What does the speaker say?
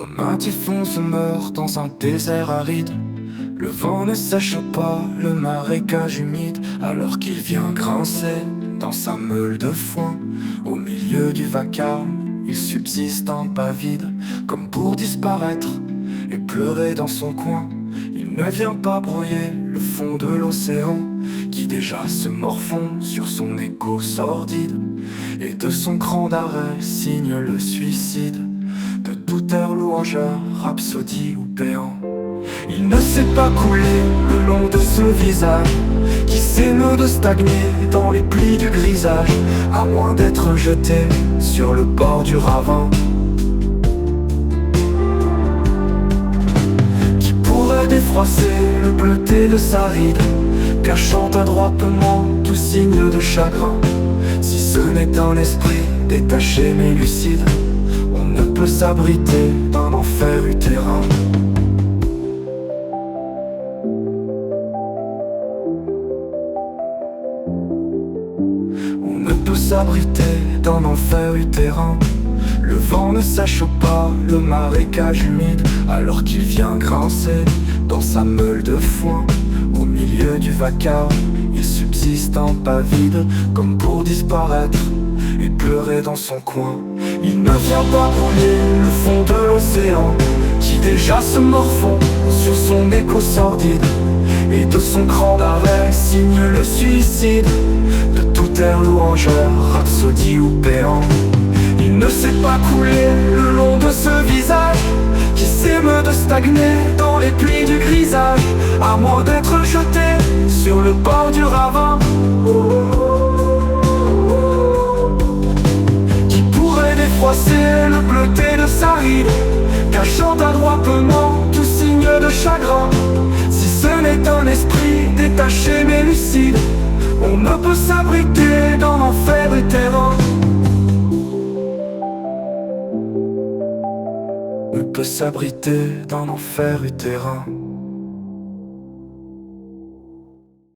Comme un typhon se meurt dans un désert aride. Le vent ne sèche pas le marécage humide, alors qu'il vient grincer dans sa meule de foin. Au milieu du vacarme, il subsiste un pas vide, comme pour disparaître et pleurer dans son coin. Il ne vient pas brouiller le fond de l'océan, qui déjà se morfond sur son écho sordide, et de son cran d'arrêt signe le suicide. De tout air louangeur, rhapsodie ou péant, il ne sait pas couler le long de ce visage qui s'émeut de stagner dans les plis du grisage, à moins d'être jeté sur le bord du ravin. Qui pourrait défroisser le bleuté de sa ride, cachant adroitement tout signe de chagrin. Si ce n'est un esprit détaché mais lucide, on ne peut s'abriter d'un enfer utérin. On ne peut s'abriter d'un enfer utérin. Le vent ne sèche pas le marécage humide, alors qu'il vient grincer dans sa meule de foin. Au milieu du vacarme, il subsiste un pas vide, comme pour disparaître et pleurer dans son coin. Il ne vient pas brûler le fond de l'océan, qui déjà se morfond sur son écho sordide, et de son cran d'arrêt signe le suicide. De tout air louangeur, rhapsodie ou péant, il ne sait pas couler le long de ce visage qui s'émeut de stagner dans les plis du grisage, à moins d'être jeté sur le bord du ravin. Qui pourrait défroisser le bleuté de sa ride, cachant adroitement tout signe de chagrin. Si ce n'est un esprit détaché mais lucide, on ne peut s'abriter dans l'enfer utérin. On peut s'abriter dans l'enfer utérin.